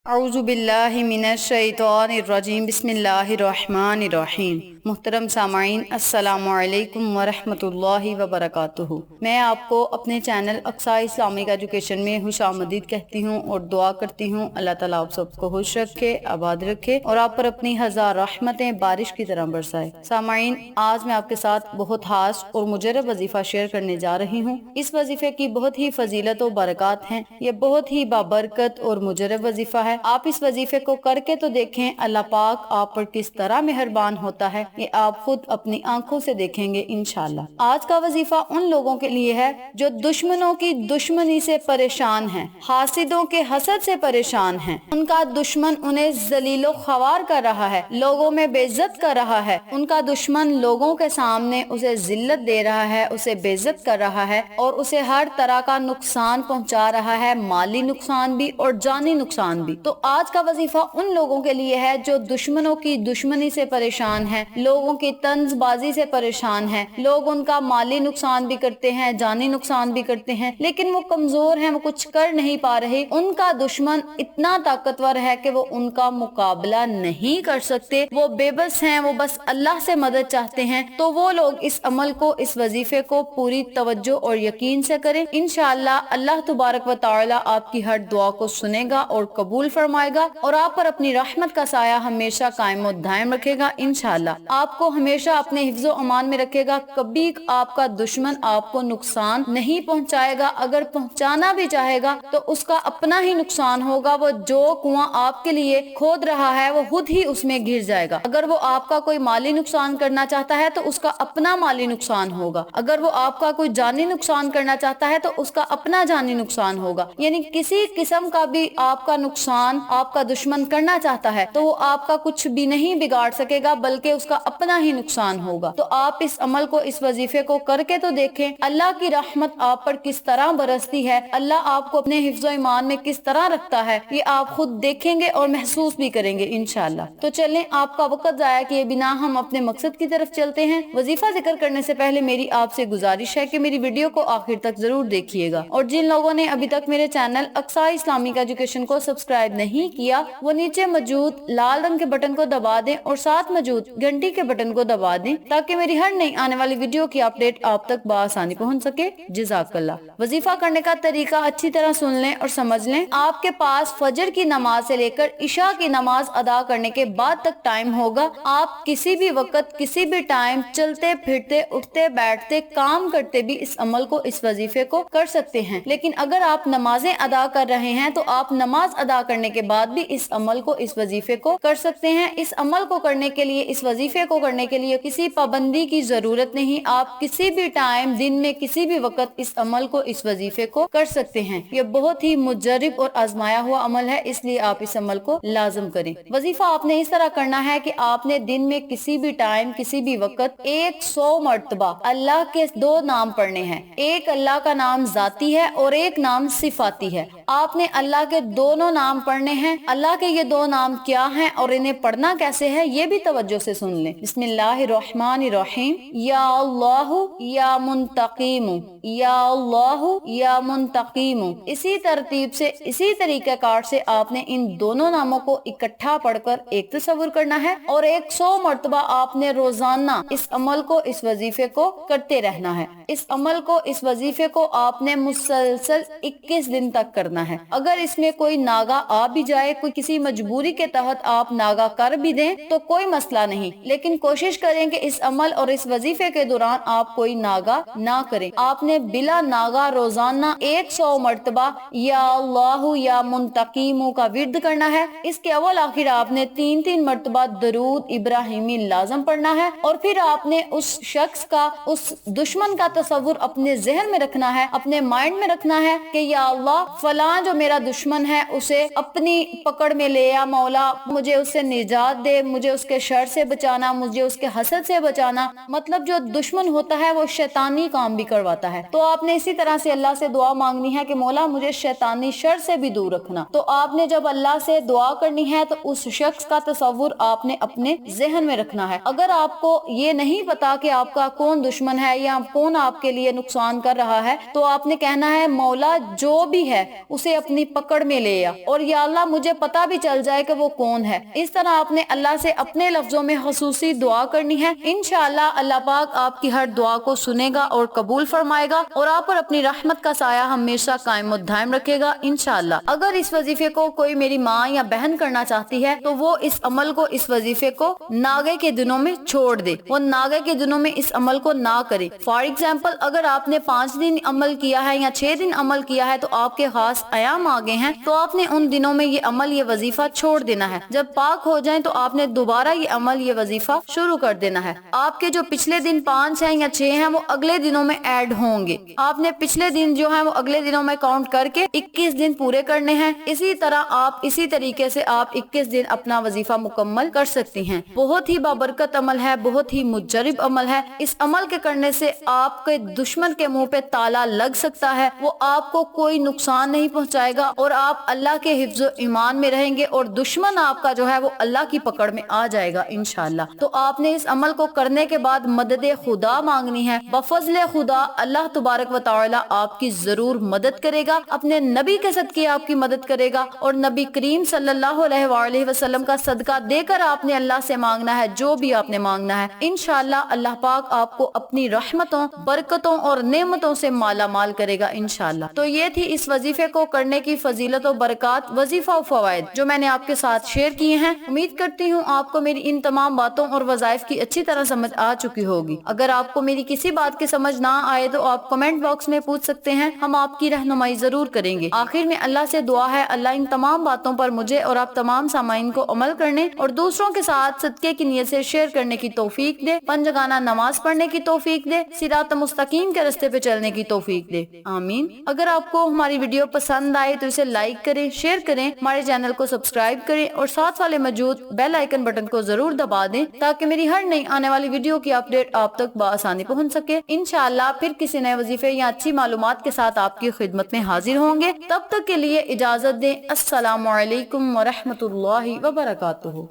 اعوذ باللہ من الشیطان الرجیم بسم اللہ الرحمن الرحیم۔ محترم سامعین، السلام علیکم ورحمۃ اللہ وبرکاتہ۔ میں آپ کو اپنے چینل اقصیٰ اسلامک ایجوکیشن میں خوش آمدید کہتی ہوں اور دعا کرتی ہوں اللہ تعالیٰ آپ سب کو خوش رکھے، آباد رکھے اور آپ پر اپنی ہزار رحمتیں بارش کی طرح برسائے۔ سامعین، آج میں آپ کے ساتھ بہت خاص اور مجرب وظیفہ شیئر کرنے جا رہی ہوں۔ اس وظیفے کی بہت ہی فضیلت و برکات ہیں۔ یہ بہت ہی بابرکت اور مجرب وظیفہ ہے۔ آپ اس وظیفے کو کر کے تو دیکھیں اللہ پاک آپ پر کس طرح مہربان ہوتا ہے، یہ آپ خود اپنی آنکھوں سے دیکھیں گے انشاءاللہ۔ آج کا وظیفہ ان لوگوں کے لیے ہے جو دشمنوں کی دشمنی سے پریشان ہیں، حاسدوں کے حسد سے پریشان ہیں۔ ان کا دشمن انہیں ذلیل و خوار کر رہا ہے، لوگوں میں بے عزت کر رہا ہے۔ ان کا دشمن لوگوں کے سامنے اسے ذلت دے رہا ہے، اسے بے عزت کر رہا ہے اور اسے ہر طرح کا نقصان پہنچا رہا ہے، مالی نقصان بھی اور جانی نقصان بھی۔ تو آج کا وظیفہ ان لوگوں کے لیے ہے جو دشمنوں کی دشمنی سے پریشان ہیں، لوگوں کی طنز بازی سے پریشان ہیں، لوگ ان کا مالی نقصان بھی کرتے ہیں، جانی نقصان بھی کرتے ہیں، لیکن وہ کمزور ہیں، وہ کچھ کر نہیں پا رہے۔ ان کا دشمن اتنا طاقتور ہے کہ وہ ان کا مقابلہ نہیں کر سکتے، وہ بے بس ہیں، وہ بس اللہ سے مدد چاہتے ہیں۔ تو وہ لوگ اس عمل کو، اس وظیفے کو پوری توجہ اور یقین سے کریں۔ انشاءاللہ اللہ تبارک و تعالی آپ کی ہر دعا کو سنے گا اور قبول فرمائے گا اور آپ پر اپنی رحمت کا سایہ ہمیشہ قائم و دائم رکھے گا انشاءاللہ۔ آپ کو ہمیشہ اپنے حفظ و امان میں رکھے گا، کبھی آپ کا دشمن آپ کو نقصان نہیں پہنچائے گا۔ اگر پہنچانا بھی چاہے گا تو اس کا اپنا ہی نقصان ہوگا، وہ جو کنواں آپ کے لیے کھود رہا ہے وہ خود ہی اس میں گر جائے گا۔ اگر وہ آپ کا کوئی مالی نقصان کرنا چاہتا ہے تو اس کا اپنا مالی نقصان ہوگا، اگر وہ آپ کا کوئی جانی نقصان کرنا چاہتا ہے تو اس کا اپنا جانی نقصان ہوگا۔ یعنی کسی قسم کا بھی آپ کا نقصان آپ کا دشمن کرنا چاہتا ہے تو وہ آپ کا کچھ بھی نہیں بگاڑ سکے گا، بلکہ اس کا اپنا ہی نقصان ہوگا۔ تو آپ اس عمل کو، اس وظیفے کو کر کے تو دیکھیں اللہ کی رحمت آپ پر کس طرح برستی ہے، اللہ آپ کو اپنے حفظ و ایمان میں کس طرح رکھتا ہے، یہ آپ خود دیکھیں گے اور محسوس بھی کریں گے انشاءاللہ۔ تو چلیں آپ کا وقت ضائع کیے بنا ہم اپنے مقصد کی طرف چلتے ہیں۔ وظیفہ ذکر کرنے سے پہلے میری آپ سے گزارش ہے کہ میری ویڈیو کو آخر تک ضرور دیکھیے گا، اور جن لوگوں نے ابھی تک میرے چینل اقصیٰ اسلامک ایجوکیشن کو سبسکرائب نہیں کیا وہ نیچے موجود لال رنگ کے بٹن کو دبا دیں اور ساتھ موجود گھنٹی کے بٹن کو دبا دیں تاکہ میری ہر نئی آنے والی ویڈیو کی اپڈیٹ آپ تک بآسانی پہنچ سکے۔ جزاک اللہ۔ وظیفہ کرنے کا طریقہ اچھی طرح سن لیں اور سمجھ لیں۔ آپ کے پاس فجر کی نماز سے لے کر عشاء کی نماز ادا کرنے کے بعد تک ٹائم ہوگا۔ آپ کسی بھی وقت، کسی بھی ٹائم چلتے پھرتے، اٹھتے بیٹھتے، کام کرتے بھی اس عمل کو، اس وظیفے کو کر سکتے ہیں۔ لیکن اگر آپ نمازیں ادا کر رہے ہیں تو آپ نماز ادا کرنے کے بعد بھی اس عمل کو، اس وظیفے کو کر سکتے ہیں۔ اس عمل کو کرنے کے لیے، اس وظیفے کو کرنے کے لیے کسی پابندی کی ضرورت نہیں۔ آپ کسی بھی ٹائم، دن میں کسی بھی وقت اس عمل کو، اس وظیفے کو کر سکتے ہیں۔ یہ بہت ہی مجرب اور آزمایا ہوا عمل ہے، اس لیے آپ اس عمل کو لازم کریں۔ وظیفہ آپ نے اس طرح کرنا ہے کہ آپ نے دن میں کسی بھی ٹائم، کسی بھی وقت 100 مرتبہ اللہ کے 2 نام پڑھنے ہیں۔ ایک اللہ کا نام ذاتی ہے اور ایک نام صفاتی ہے۔ آپ نے اللہ کے دونوں نام پڑھنے ہیں۔ اللہ کے یہ 2 نام کیا ہیں اور انہیں پڑھنا کیسے ہے یہ بھی توجہ سے سن لیں۔ بسم اللہ الرحمن الرحیم۔ یا اللہ یا منتقیم، یا اللہ یا منتقیم۔ اسی ترتیب سے، اسی طریقہ کار سے آپ نے ان دونوں ناموں کو اکٹھا پڑھ کر ایک تصور کرنا ہے اور 100 مرتبہ آپ نے روزانہ اس عمل کو، اس وظیفے کو کرتے رہنا ہے۔ اس عمل کو، اس وظیفے کو آپ نے مسلسل 21 دن تک کرنا ہے۔ اگر اس میں کوئی ناگا آ بھی جائے، کوئی کسی مجبوری کے تحت آپ ناگا کر بھی دیں تو کوئی مسئلہ نہیں، لیکن کوشش کریں کہ اس عمل اور اس وظیفے کے دوران آپ کوئی ناگا نہ کریں۔ آپ نے بلا ناگا روزانہ 100 مرتبہ یا اللہ یا منتقیم کا ورد کرنا ہے۔ اس کے اول آخر آپ نے 3 مرتبہ درود ابراہیمی لازم پڑھنا ہے، اور پھر آپ نے اس شخص کا، اس دشمن کا تصور اپنے ذہن میں رکھنا ہے، اپنے مائنڈ میں رکھنا ہے کہ یا اللہ فلاں جو میرا دشمن ہے اسے اپنی پکڑ میں لے یا مولا، مجھے اس سے نجات دے، مجھے اس کے شر سے بچانا، مجھے اس کے حسد سے بچانا۔ مطلب جو دشمن ہوتا ہے وہ شیطانی کام بھی کرواتا ہے، تو آپ نے اسی طرح سے اللہ سے دعا مانگنی ہے کہ مولا مجھے شیطانی شر سے بھی دور رکھنا. تو آپ نے جب اللہ سے دعا کرنی ہے تو اس شخص کا تصور آپ نے اپنے ذہن میں رکھنا ہے. اگر آپ کو یہ نہیں پتا کہ آپ کا کون دشمن ہے یا کون آپ کے لیے نقصان کر رہا ہے تو آپ نے کہنا ہے مولا جو بھی ہے اسے اپنی پکڑ میں لے آ، اور یا اللہ مجھے پتا بھی چل جائے کہ وہ کون ہے. اس طرح آپ نے اللہ سے اپنے لفظوں میں خصوصی دعا کرنی ہے. انشاءاللہ اللہ پاک آپ کی ہر دعا کو سنے گا اور قبول فرمائے گا اور آپ پر اپنی رحمت کا سایہ ہمیشہ قائم و دائم رکھے گا انشاءاللہ. اگر اس وظیفے کو کوئی میری ماں یا بہن کرنا چاہتی ہے تو وہ اس عمل کو، اس وظیفے کو ناگے کے دنوں میں چھوڑ دے، وہ ناگے کے دنوں میں اس عمل کو نہ کرے. فار ایگزامپل اگر آپ نے 5 دن عمل کیا ہے یا 6 دن عمل کیا ہے تو آپ کے خاص ایام آگے ہیں تو آپ نے ان دنوں میں یہ عمل، یہ وظیفہ چھوڑ دینا ہے. جب پاک ہو جائیں تو آپ نے دوبارہ یہ عمل، یہ وظیفہ شروع کر دینا ہے. آپ کے جو پچھلے دن 5 ہیں یا 6 ہیں وہ اگلے دنوں میں ایڈ ہوں گے. آپ نے پچھلے دن جو ہیں وہ اگلے دنوں میں کاؤنٹ کر کے 21 دن پورے کرنے ہیں. اسی طرح آپ اسی طریقے سے آپ 21 دن اپنا وظیفہ مکمل کر سکتی ہیں. بہت ہی بابرکت عمل ہے، بہت ہی مجرب عمل ہے. اس عمل کے کرنے سے آپ کے دشمن کے منہ پہ تالا لگ سکتا ہے، وہ آپ کو کوئی نقصان نہیں پہنچائے گا اور آپ اللہ کے حفظ و ایمان میں رہیں گے اور دشمن آپ کا جو ہے وہ اللہ کی پکڑ میں آ جائے گا انشاءاللہ. تو آپ نے اس عمل کو کرنے کے بعد مدد خدا مانگنی ہے. بفضل خدا اللہ تبارک و تعالی آپ کی ضرور مدد کرے گا، اپنے نبی کے صدقے آپ کی مدد کرے گا اور نبی کریم صلی اللہ علیہ وآلہ وسلم کا صدقہ دے کر آپ نے اللہ سے مانگنا ہے جو بھی آپ نے مانگنا ہے. انشاءاللہ اللہ پاک آپ کو اپنی رحمتوں، برکتوں اور نعمتوں سے مالا مال کرے گا انشاءاللہ. تو یہ تھی اس وظیفے کو کرنے کی فضیلت و برکات، وظیفہ و فوائد جو میں نے آپ کے ساتھ شیئر کیے ہیں. امید کرتی ہوں آپ کو میری ان تمام باتوں اور وظائف کی اچھی طرح سمجھ آ چکی ہوگی. اگر آپ کو میری کسی بات کی سمجھ نہ آئے تو آپ کمنٹ باکس میں پوچھ سکتے ہیں، ہم آپ کی رہنمائی ضرور کریں گے. آخر میں اللہ سے دعا ہے اللہ ان تمام باتوں پر مجھے اور آپ تمام سامعین کو عمل کرنے اور دوسروں کے ساتھ صدقے کی نیت سے شیئر کرنے کی توفیق دے، پنجگانہ نماز پڑھنے کی توفیق دے، صراط مستقیم کے راستے پہ چلنے کی توفیق دے، آمین. اگر آپ کو ہماری ویڈیو پسند آئے تو اسے لائک کریں، شیئر کریں، ہمارے چینل کو سبسکرائب کریں اور ساتھ والے موجود بیل آئیکن بٹن کو ضرور دبا دیں تاکہ میری ہر نئی آنے والی ویڈیو کی اپڈیٹ آپ تک بآسانی پہنچ سکے. انشاءاللہ پھر کسی نئے وظیفے یا اچھی معلومات کے ساتھ آپ کی خدمت میں حاضر ہوں گے. تب تک کے لیے اجازت دیں. السلام علیکم ورحمۃ اللہ وبرکاتہ.